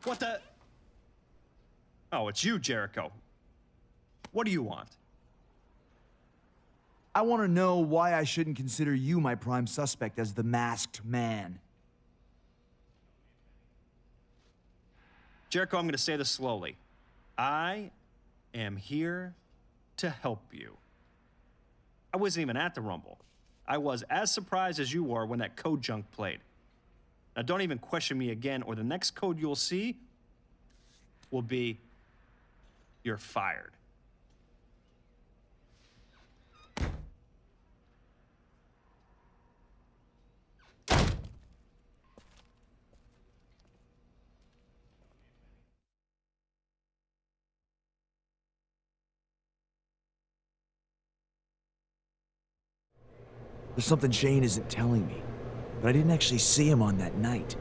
What the? Oh, it's you, Jericho. What do you want? I want to know why I shouldn't consider you my prime suspect as the masked man. Jericho, I'm going to say this slowly. I am here to help you. I wasn't even at the Rumble. I was as surprised as you were when that code junk played. Now, don't even question me again, or the next code you'll see will be, you're fired. There's something Shane isn't telling me, but I didn't actually see him on that night.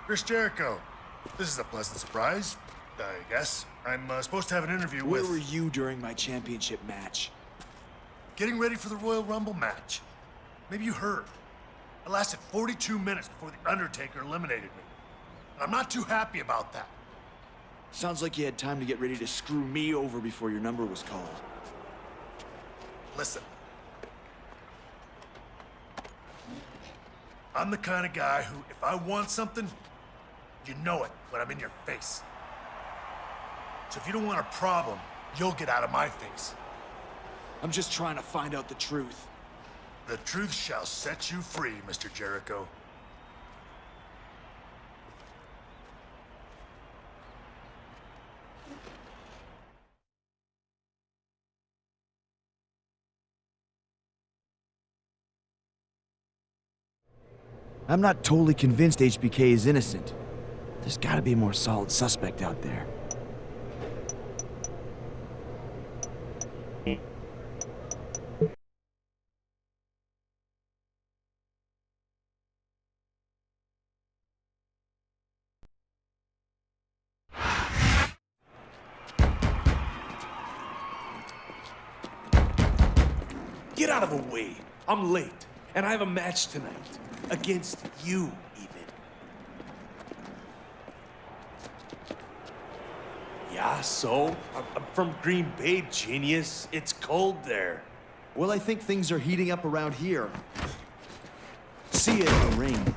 Chris Jericho. This is a pleasant surprise, I guess. I'm supposed to have an interview with... Where were you during my championship match? Getting ready for the Royal Rumble match. Maybe you heard. I lasted 42 minutes before The Undertaker eliminated me. And I'm not too happy about that. Sounds like you had time to get ready to screw me over before your number was called. Listen. I'm the kind of guy who, if I want something, you know it when I'm in your face. So if you don't want a problem, you'll get out of my face. I'm just trying to find out the truth. The truth shall set you free, Mr. Jericho. I'm not totally convinced HBK is innocent. There's gotta be a more solid suspect out there. Get out of the way. I'm late, and I have a match tonight. Against you, even. Yeah, so? I'm from Green Bay, genius. It's cold there. Well, I think things are heating up around here. See you in the ring.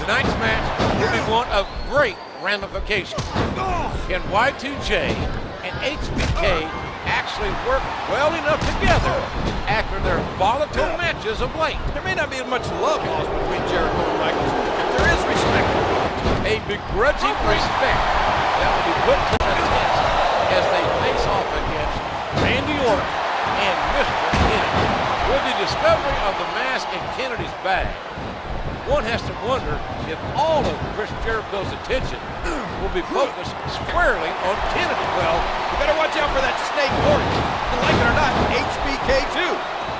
Tonight's match will be one of great ramifications. Can Y2J and HBK actually work well enough together after their volatile matches of late? There may not be much love lost between Jericho and Michaels, but there is respect. A begrudging respect that will be put to the test as they face off against Randy Orton and Mr. Kennedy. With the discovery of the mask in Kennedy's bag, one has to wonder if all of Chris Jericho's attention will be focused squarely on Kennedy. Well, you better watch out for that snake Orton. And like it or not, HBK too.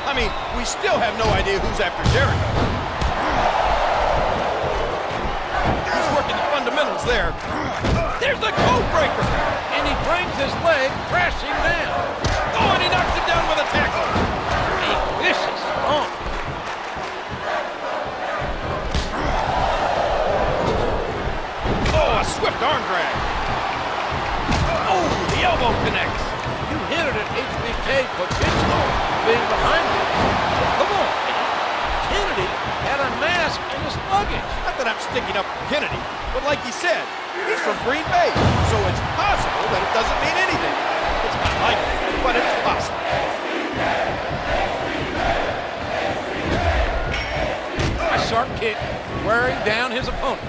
I mean, we still have no idea who's after Jericho. He's working the fundamentals there. There's the code breaker. And he brings his leg crashing down. Oh, and he knocks him down with a tackle. A vicious bump. Oh, a swift arm drag. Oh, the elbow connects. You hinted at HBK potentially being behind him. But come on, man. Kennedy had a mask in his luggage. Not that I'm sticking up for Kennedy, but like he said, he's from Green Bay, so it's possible that it doesn't mean anything. It's not likely, but it's possible. wearing down his opponent.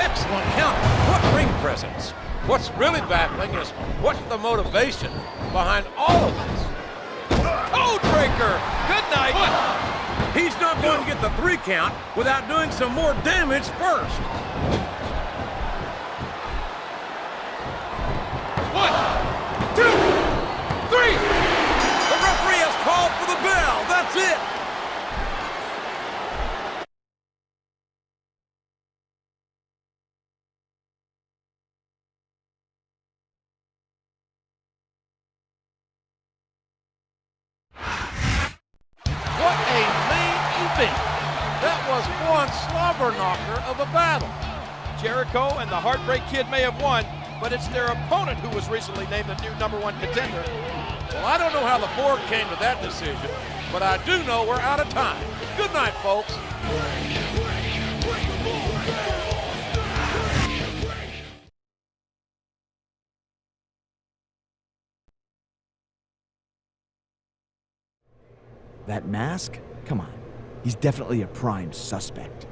Excellent counter. What ring presence. What's really baffling is what's the motivation behind all of this? Code breaker. Good night. He's not going to get the 3 count without doing some more damage first. 1, 2, 3. The referee has called for the bell. That's it. What a main event. That was one slobber knocker of a battle. Jericho and the Heartbreak Kid may have won, but it's their opponent who was recently named the new #1 contender. Well, I don't know how the board came to that decision, but I do know we're out of time. Good night, folks. That mask? Come on. He's definitely a prime suspect.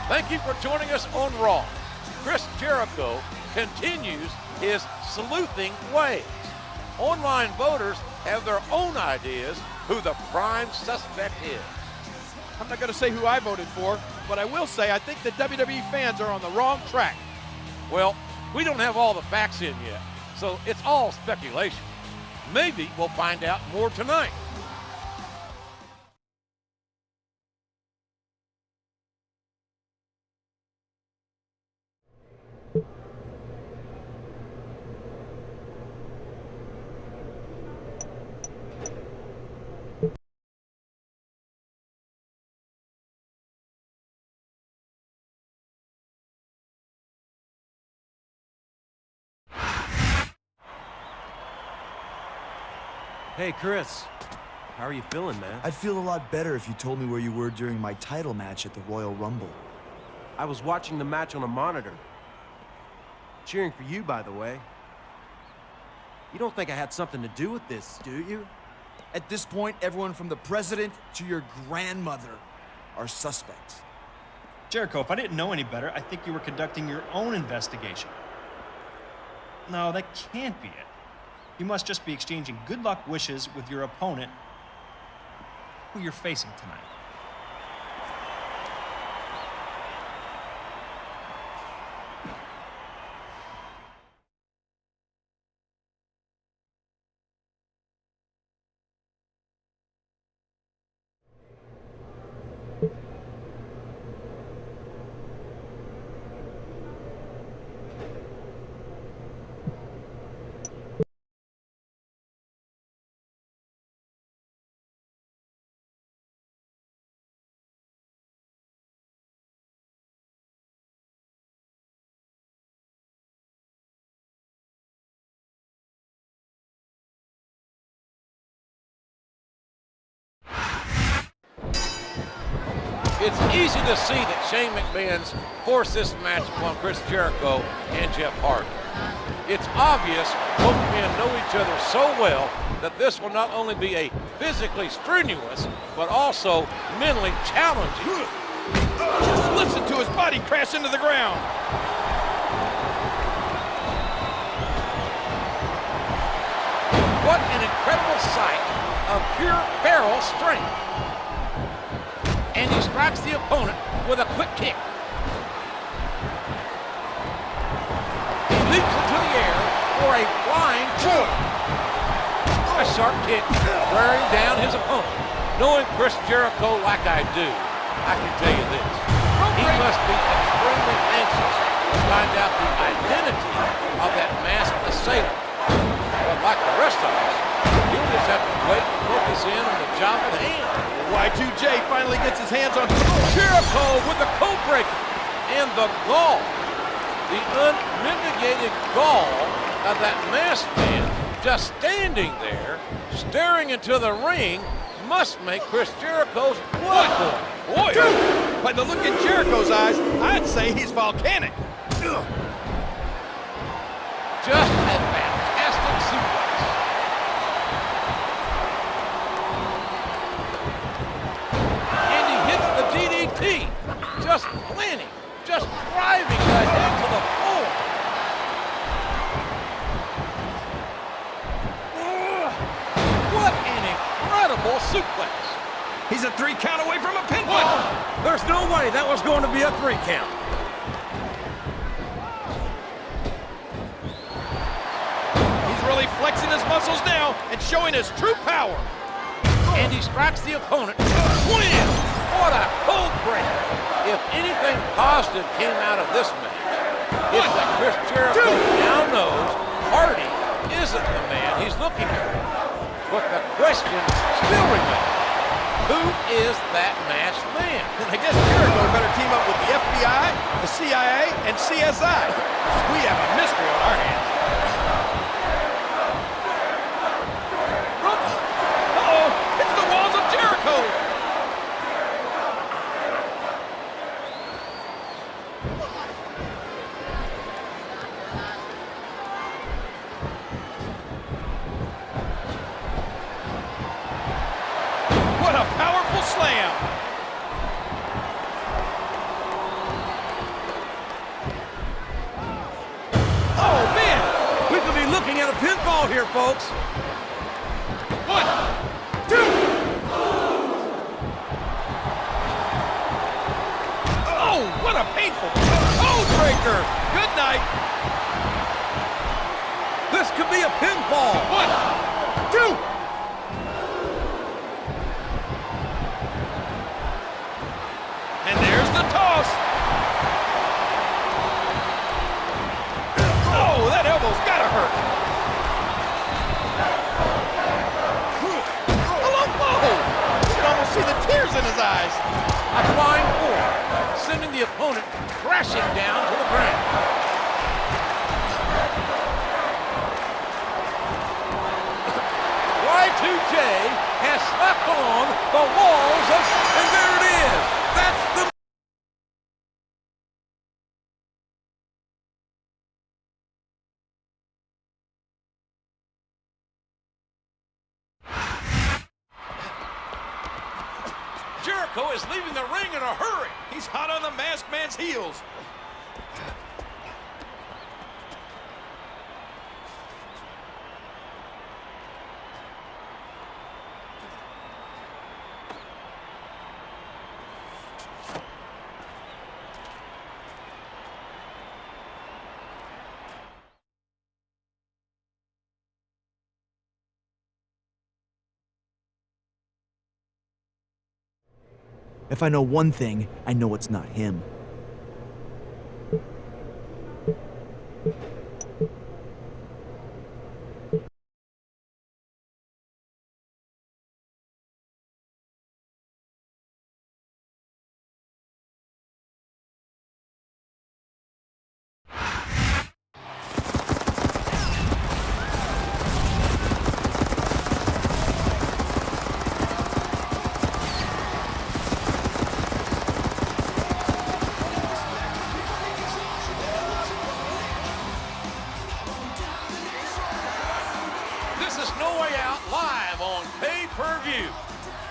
Thank you for joining us on Raw. Chris Jericho continues his sleuthing ways. Online voters have their own ideas who the prime suspect is. I'm not going to say who I voted for, but I will say I think the WWE fans are on the wrong track. Well, we don't have all the facts in yet, so it's all speculation. Maybe we'll find out more tonight. Hey, Chris. How are you feeling, man? I'd feel a lot better if you told me where you were during my title match at the Royal Rumble. I was watching the match on a monitor. Cheering for you, by the way. You don't think I had something to do with this, do you? At this point, everyone from the president to your grandmother are suspects. Jericho, if I didn't know any better, I think you were conducting your own investigation. No, that can't be it. You must just be exchanging good luck wishes with your opponent who you're facing tonight. It's easy to see that Shane McMahon's forced this match upon Chris Jericho and Jeff Hardy. It's obvious both men know each other so well that this will not only be a physically strenuous, but also mentally challenging. Just listen to his body crash into the ground. What an incredible sight of pure feral strength. And he strikes the opponent with a quick kick. He leaps into the air for a flying choke. A sharp kick wearing down his opponent. Knowing Chris Jericho like I do, I can tell you this. He must be extremely anxious to find out the identity of that masked assailant. But like the rest of us, he'll just have to wait and focus in on the job at hand. Y2J finally gets his hands on Jericho with the code breaker. And the gall, the unmitigated gall of that masked man just standing there, staring into the ring, must make Chris Jericho's blood boil. Boy, by the look in Jericho's eyes, I'd say he's volcanic. Just a fantastic suplex. And he hits the DDT, just planning, just driving the head to the floor. What an incredible suplex. He's a 3 count away from a pinfall. There's no way that was going to be a 3 count. He's really flexing his muscles now and showing his true power. And he strikes the opponent. Wham! What a cold breaker. If anything positive came out of this match, it's that Chris Jericho now knows Hardy isn't the man he's looking for. But the question still remains, who is that masked man? And I guess Jericho better team up with the FBI, the CIA, and CSI. We have a mystery on our hands. Uh-oh, it's the walls of Jericho. What a powerful slam. Oh, man! We could be looking at a pinfall here, folks. 1, 2. Oh, what a painful code breaker. Good night. This could be a pinfall. 1, 2. And there's the toss. Oh, that elbow's gotta hurt. Hello, you can almost see the tears in his eyes. A flying four, sending the opponent crashing down to the ground. Y2J has slapped on the walls of, and there it is. That's the Jericho is leaving the ring in a hurry. He's hot on the masked man's heels. If I know one thing, I know it's not him.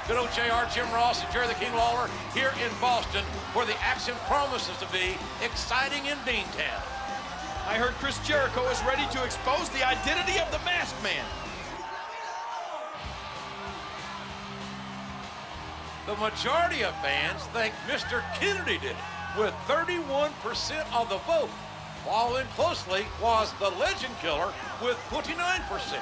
Good old JR, Jim Ross, and Jerry the King Lawler here in Boston, where the action promises to be exciting in Beantown. I heard Chris Jericho is ready to expose the identity of the Masked Man. The majority of fans think Mr. Kennedy did it, with 31% of the vote. Following closely was the Legend Killer with 29%.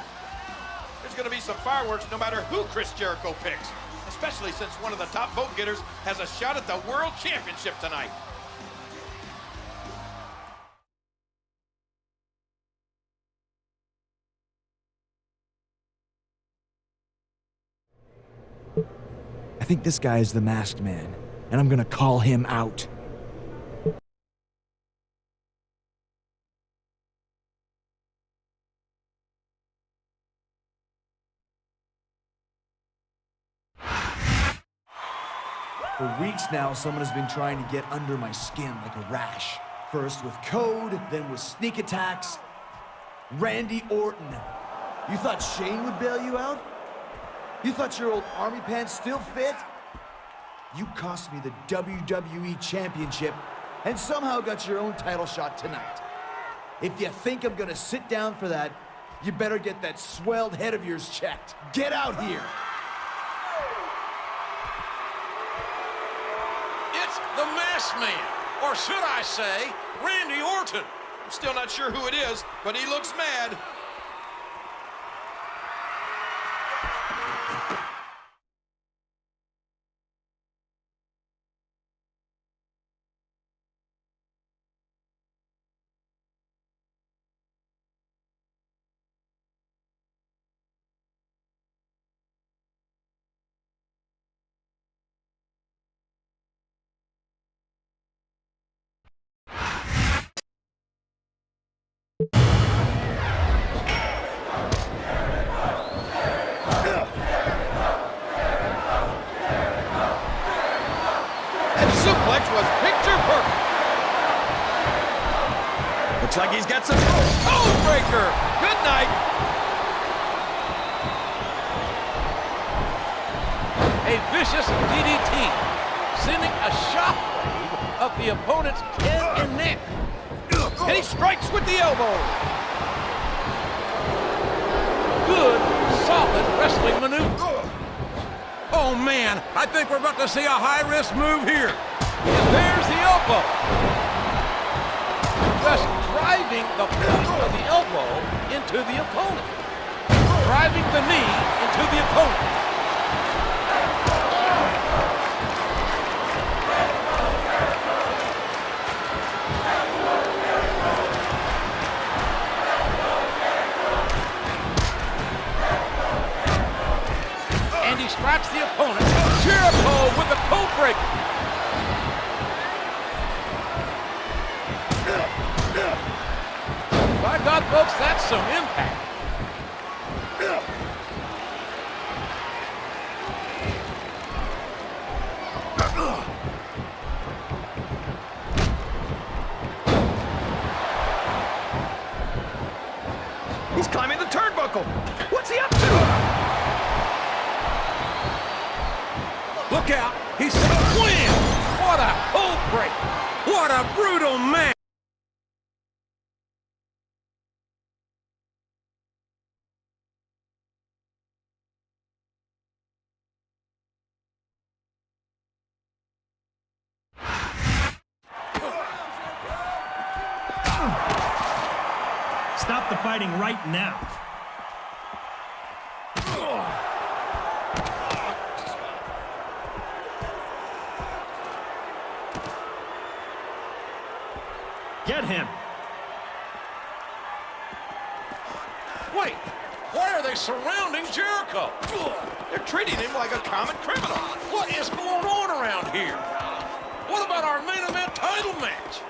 There's going to be some fireworks no matter who Chris Jericho picks, especially since one of the top vote getters has a shot at the World Championship tonight. I think this guy is the masked man, and I'm gonna call him out. For weeks now, someone has been trying to get under my skin like a rash. First with code, then with sneak attacks. Randy Orton. You thought Shane would bail you out? You thought your old army pants still fit? You cost me the WWE Championship and somehow got your own title shot tonight. If you think I'm gonna sit down for that, you better get that swelled head of yours checked. Get out here! It's the Masked Man, or should I say, Randy Orton. I'm still not sure who it is, but he looks mad. Suplex was picture perfect. Looks like he's got some... Code breaker. Good night. A vicious DDT, sending a shockwave up the opponent's head and neck. And he strikes with the elbow. Good, solid wrestling maneuver. Oh man, I think we're about to see a high-risk move here. And there's the elbow. Just driving the point of the elbow into the opponent. Driving the knee into the opponent. And he strikes the opponent. Jericho with the code breaker. By God, folks, that's some impact. He's climbing the turnbuckle. What's he up to? Look out. He's win. What a code breaker. What a brutal man. Stop the fighting right now. Get him. Wait, why are they surrounding Jericho? They're treating him like a common criminal. What is going on around here? What about our main event title match?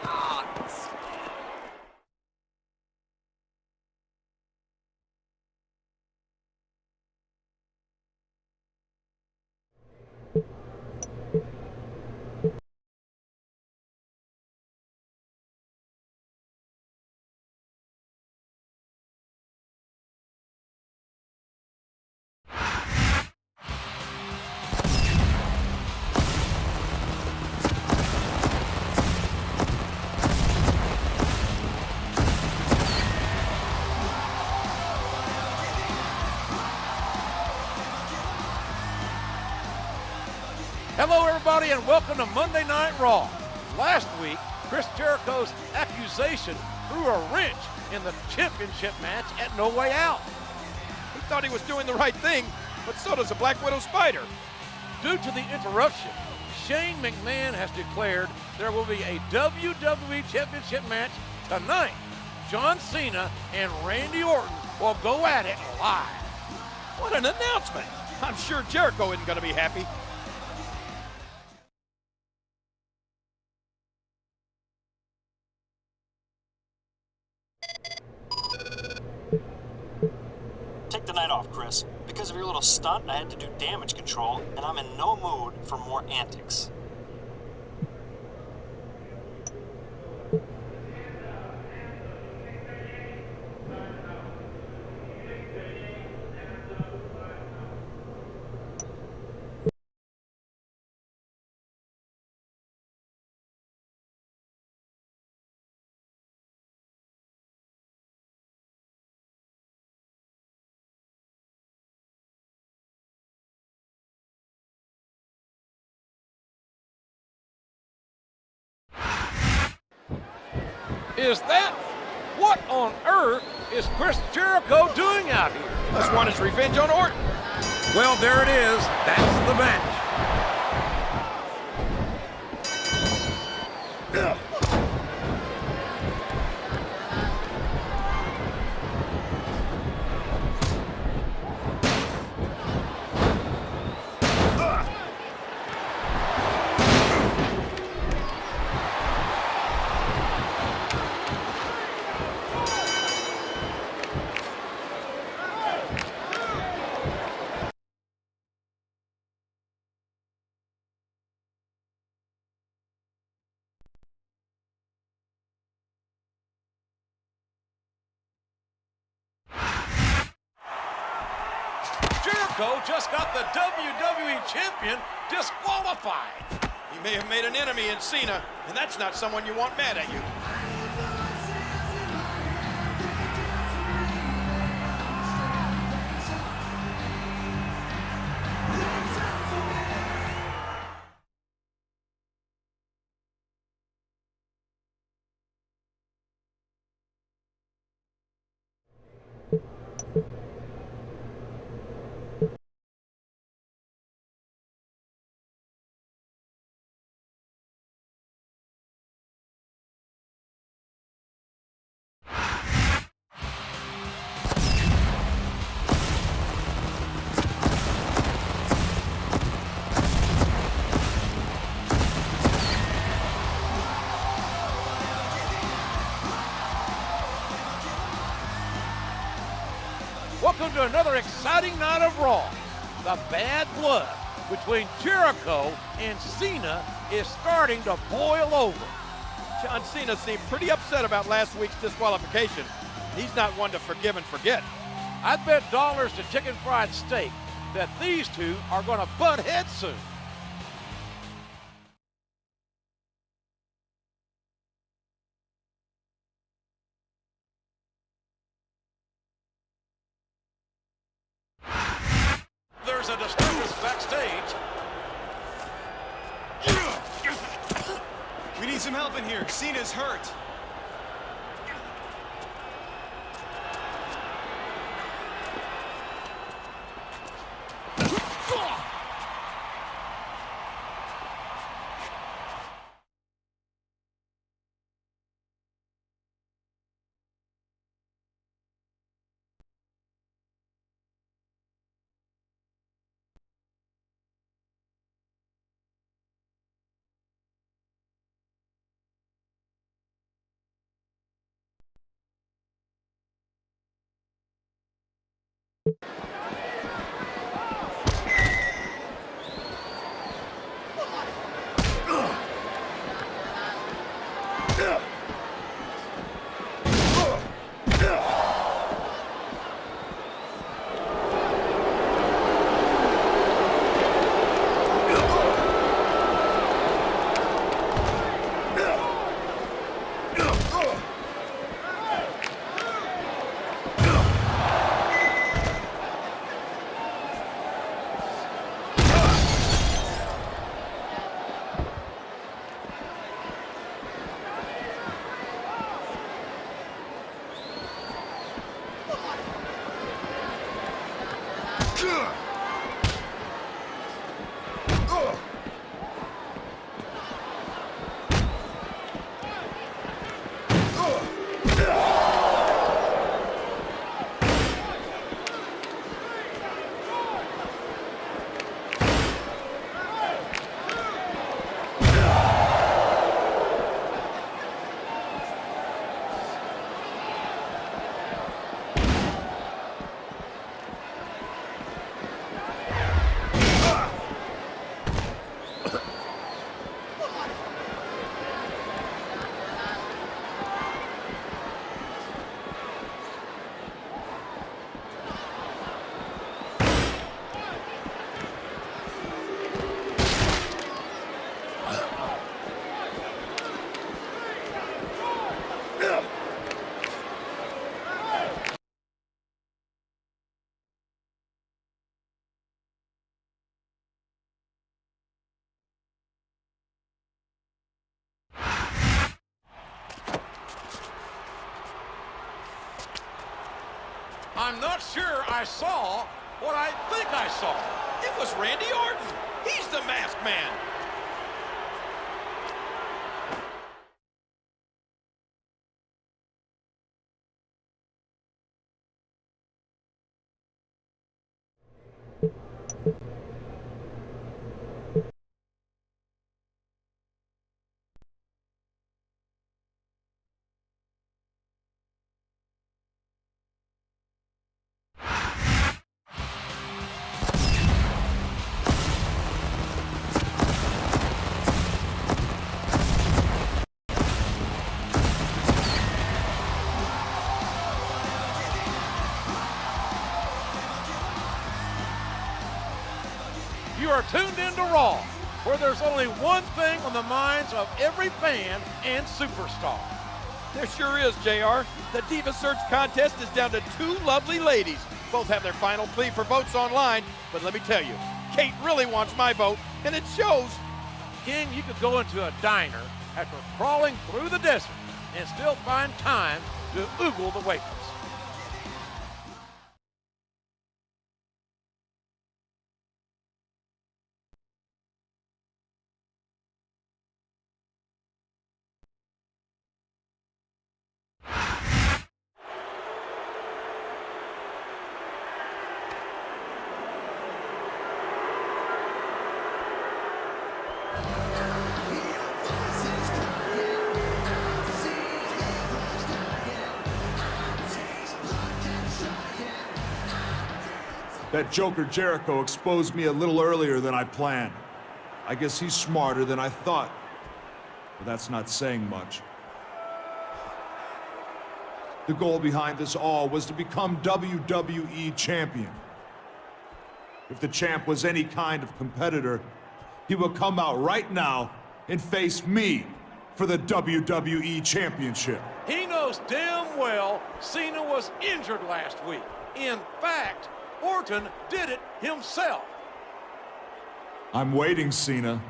Hello, everybody, and welcome to Monday Night Raw. Last week, Chris Jericho's accusation threw a wrench in the championship match at No Way Out. He thought he was doing the right thing, but so does a Black Widow spider. Due to the interruption, Shane McMahon has declared there will be a WWE Championship match tonight. John Cena and Randy Orton will go at it live. What an announcement. I'm sure Jericho isn't going to be happy. night off, Chris. Because of your little stunt, I had to do damage control, and I'm in no mood for more antics. Is that what on earth is Chris Jericho doing out here? Must want his revenge on Orton. Well, there it is. That's the match. Jericho just got the WWE champion disqualified. You may have made an enemy in Cena, and that's not someone you want mad at you. Welcome to another exciting night of Raw. The bad blood between Jericho and Cena is starting to boil over. John Cena seemed pretty upset about last week's disqualification. He's not one to forgive and forget. I'd bet dollars to chicken fried steak that these two are going to butt heads soon. There's a disturbance backstage. We need some help in here. Cena's hurt. I'm not sure I saw what I think I saw. It was Randy Orton. He's the masked man. You are tuned into Raw, where there's only one thing on the minds of every fan and superstar. There sure is, JR. The Diva Search contest is down to two lovely ladies. Both have their final plea for votes online, but let me tell you, Kate really wants my vote, and it shows. King, you could go into a diner after crawling through the desert and still find time to oogle the waitress. That Joker Jericho exposed me a little earlier than I planned. I guess he's smarter than I thought. But that's not saying much. The goal behind this all was to become WWE champion. If the champ was any kind of competitor, he would come out right now and face me for the WWE championship. He knows damn well Cena was injured last week. In fact, Orton did it himself. I'm waiting, Cena.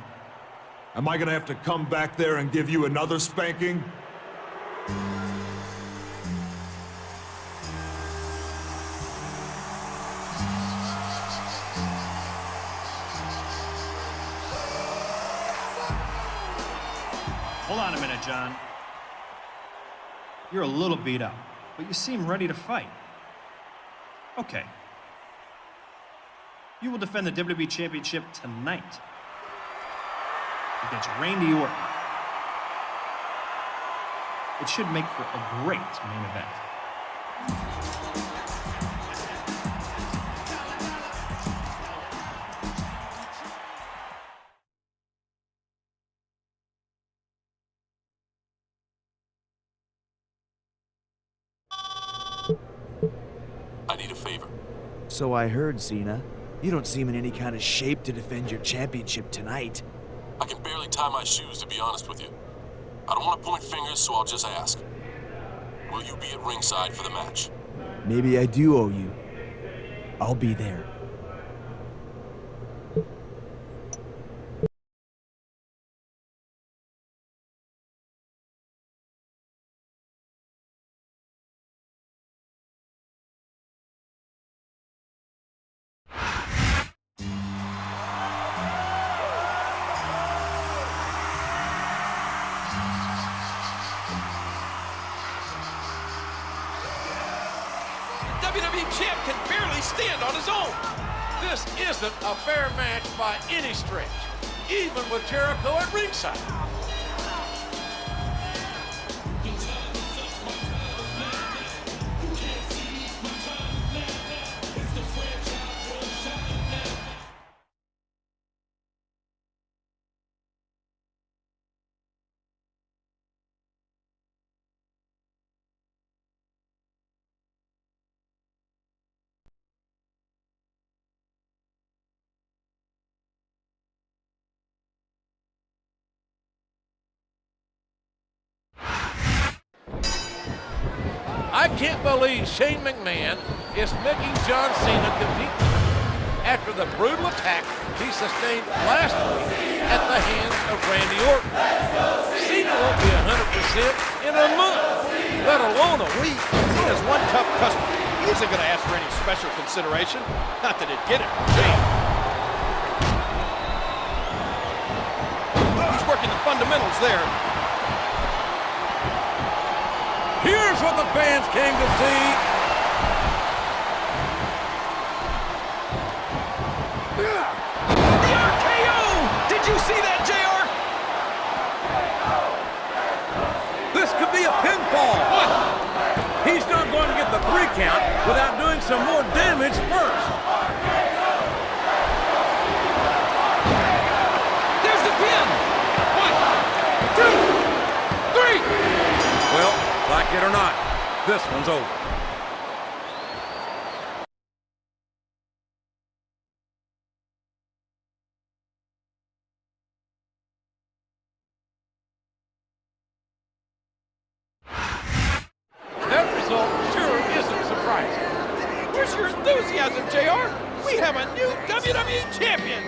Am I gonna have to come back there and give you another spanking? Hold on a minute, John. You're a little beat up, but you seem ready to fight. Okay. You will defend the WWE Championship tonight against Randy Orton. It should make for a great main event. I need a favor. So I heard, Cena. You don't seem in any kind of shape to defend your championship tonight. I can barely tie my shoes, to be honest with you. I don't want to point fingers, so I'll just ask. Will you be at ringside for the match? Maybe I do owe you. I'll be there. WWE champ can barely stand on his own. This isn't a fair match by any stretch, even with Jericho at ringside. I can't believe Shane McMahon is making John Cena compete after the brutal attack he sustained last week at the hands of Randy Orton. Cena won't be 100% in a month, let alone a week. Cena's one tough customer. He isn't going to ask for any special consideration. Not that he'd get it from Shane. He's working the fundamentals there. Here's what the fans came to see. The RKO! Did you see that, JR? This could be a pinfall. What? He's not going to get the 3 count without doing some more damage first. There's the pin! 1, 2, 3! Well, like it or not, this one's over. That result sure isn't surprising. Where's your enthusiasm, JR? We have a new WWE champion!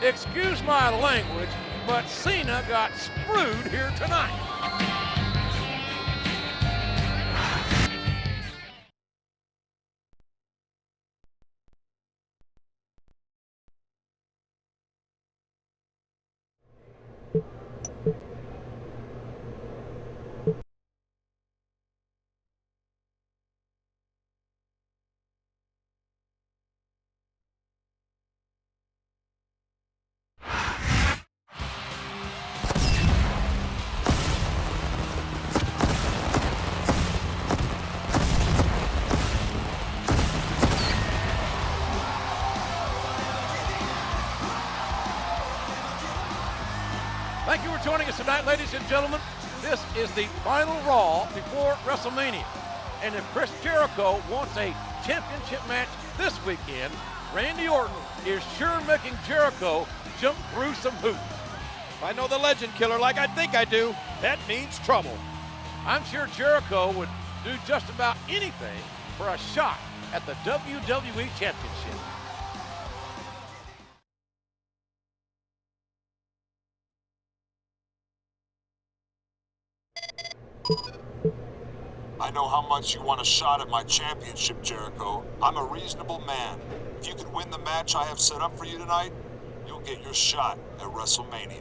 Excuse my language, but Cena got screwed here tonight. Thank you for joining us tonight, ladies and gentlemen. This is the final Raw before WrestleMania. And if Chris Jericho wants a championship match this weekend, Randy Orton is sure making Jericho jump through some hoops. If I know the legend killer like I think I do, that means trouble. I'm sure Jericho would do just about anything for a shot at the WWE Championship. I know how much you want a shot at my championship, Jericho. I'm a reasonable man. If you can win the match I have set up for you tonight, you'll get your shot at WrestleMania.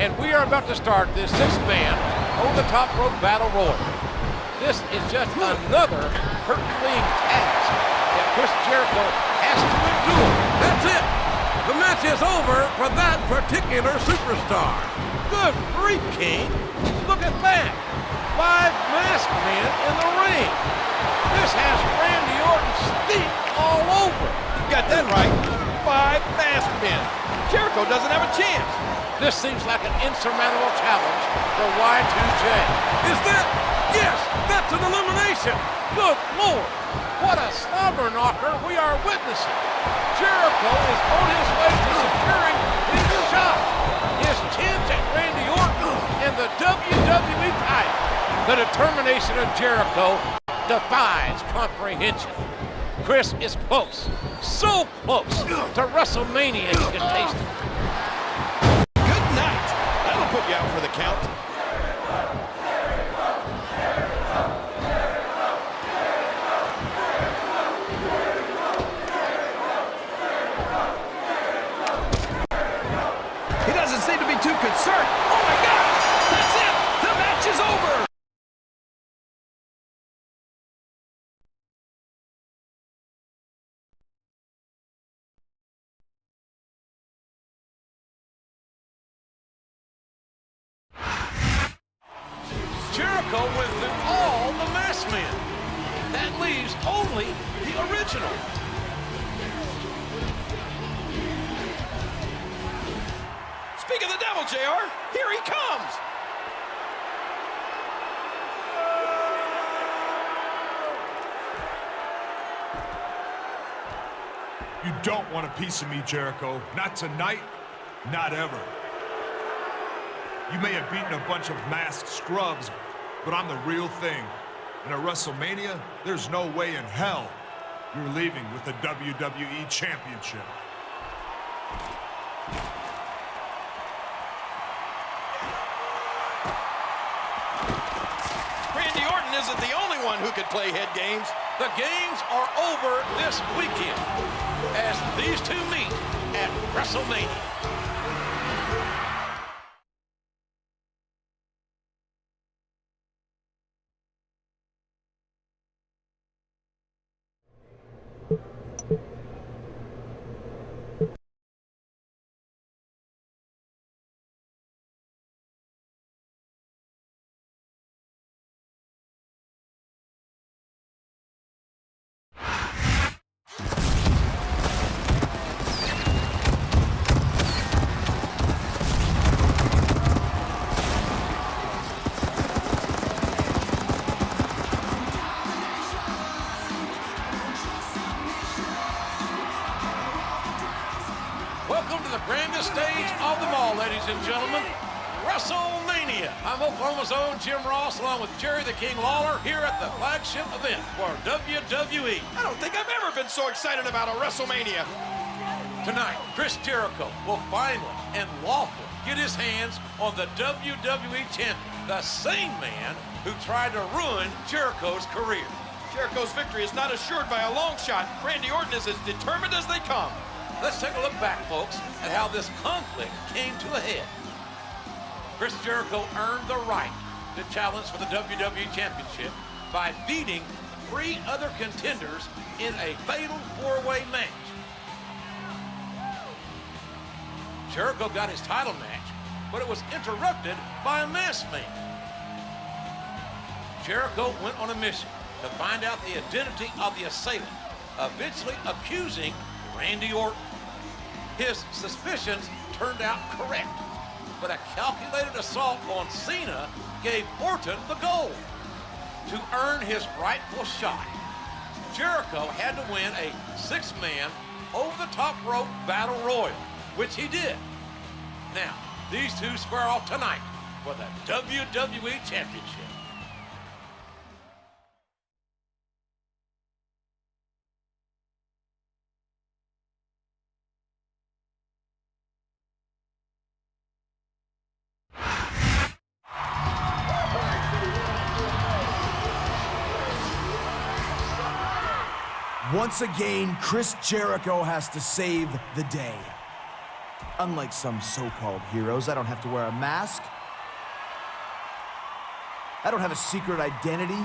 And we are about to start this 6-man over-the-top rope battle royal. This is just another Herculean task that Chris Jericho has to endure. That's it. The match is over for that particular superstar. Good grief, King. Look at that. 5 masked men in the ring. This has Randy Orton steeped all over. You got that right. 5 masked men. Jericho doesn't have a chance. This seems like an insurmountable challenge for Y2J. Is that? Yes, that's an elimination. Good Lord, what a slobber knocker we are witnessing. Jericho is on his way to securing his shot, his chance at Randy Orton and the WWE title. The determination of Jericho defies comprehension. Chris is close, so close to WrestleMania he can taste it. That'll put you out for the count. He doesn't seem to be too concerned. Oh my God! That's it! The match is over! Jericho went through all the masked men. That leaves only the original. Speak of the devil, JR, here he comes. You don't want a piece of me, Jericho. Not tonight, not ever. You may have beaten a bunch of masked scrubs, but I'm the real thing. And at WrestleMania, there's no way in hell you're leaving with the WWE Championship. Randy Orton isn't the only one who could play head games. The games are over this weekend as these two meet at WrestleMania. Welcome to the grandest stage of them all, ladies and gentlemen, WrestleMania. I'm Oklahoma's own Jim Ross, along with Jerry the King Lawler, here at the flagship event for WWE. I don't think I've ever been so excited about a WrestleMania. Tonight, Chris Jericho will finally and lawfully get his hands on the WWE Champion, the same man who tried to ruin Jericho's career. Jericho's victory is not assured by a long shot. Randy Orton is as determined as they come. Let's take a look back, folks, at how this conflict came to a head. Chris Jericho earned the right to challenge for the WWE Championship by beating 3 other contenders in a fatal 4-way match. Jericho got his title match, but it was interrupted by a masked man. Jericho went on a mission to find out the identity of the assailant, eventually accusing Randy Orton. His suspicions turned out correct, but a calculated assault on Cena gave Orton the gold. To earn his rightful shot, Jericho had to win a 6-man over-the-top rope battle royal, which he did. Now, these two square off tonight for the WWE Championship. Once again, Chris Jericho has to save the day. Unlike some so-called heroes, I don't have to wear a mask. I don't have a secret identity.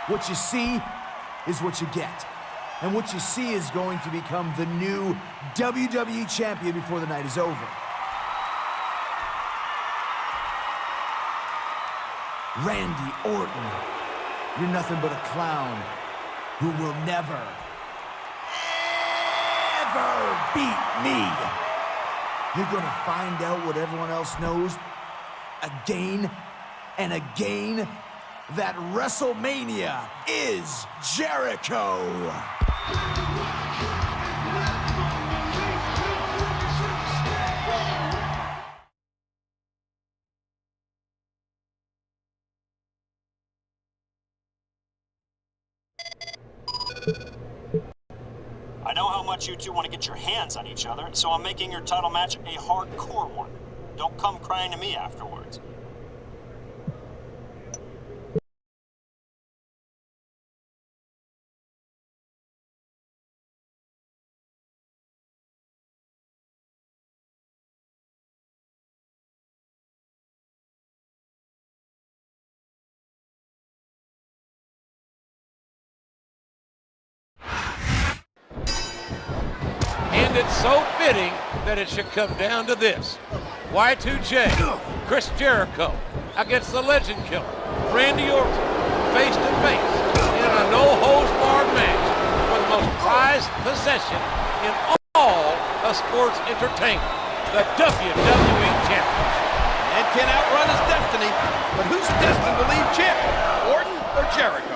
What you see is what you get. And what you see is going to become the new WWE Champion before the night is over. Randy Orton, you're nothing but a clown who will never, ever beat me. You're gonna find out what everyone else knows again and again, that WrestleMania is Jericho. I know how much you two want to get your hands on each other, so I'm making your title match a hardcore one. Don't come crying to me afterwards. And it's so fitting that it should come down to this. Y2J, Chris Jericho against the legend killer, Randy Orton, face to face in a no-holds-barred match for the most prized possession in all of sports entertainment, the WWE Championship. Ed can outrun his destiny, but who's destined to leave champion? Orton or Jericho?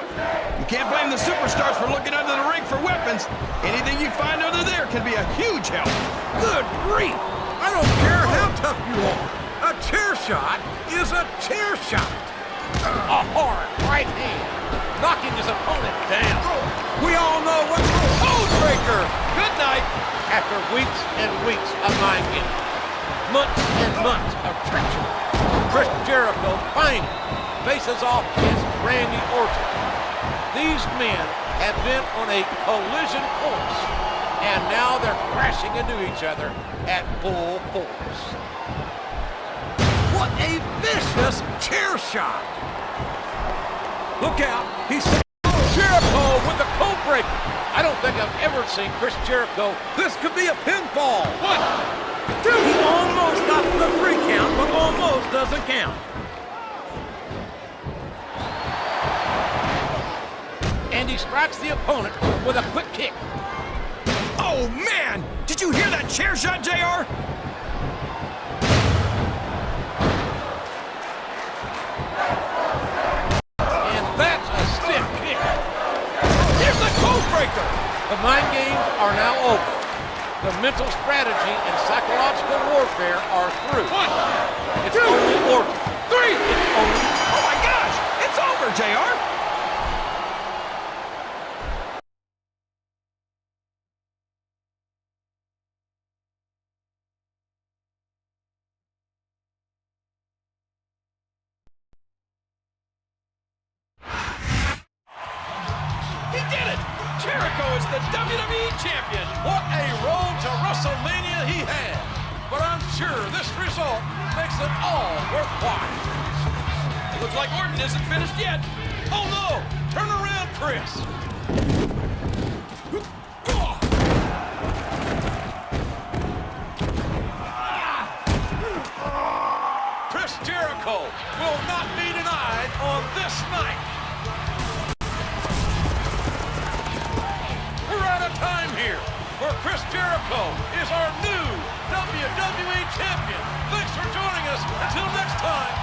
You can't blame the Superstars for looking under the ring for weapons. Anything you find under there can be a huge help. Good grief! I don't care how tough you are. A chair shot is a chair shot. A hard right hand, knocking his opponent down. We all know what's Code breaker. Good night. After weeks and weeks of mind games, months and months of treachery, Chris Jericho finally faces off against Randy Orton. These men have been on a collision course, and now they're crashing into each other at full force. What a vicious chair shot! Look out! He's Jericho with the code breaker. I don't think I've ever seen Chris Jericho. This could be a pinfall. What? Dude, he almost got the 3 count, but almost doesn't count. And he strikes the opponent with a quick kick. Oh, man! Did you hear that chair shot, JR? And that's a stiff kick. Here's the code breaker. The mind games are now over. The mental strategy and psychological warfare are through. 1, it's 2, only Orton. 3, it's only... Oh my gosh! It's over, JR! He did it! Jericho is the WWE Champion! What a road to WrestleMania he had! But I'm sure this result makes it all worthwhile. It looks like Orton isn't finished yet. Oh no! Turn around, Chris! Chris Jericho will not be denied on this night. We're out of time here, where Chris Jericho is our new WWE Champion. Thanks for joining us. Until next time,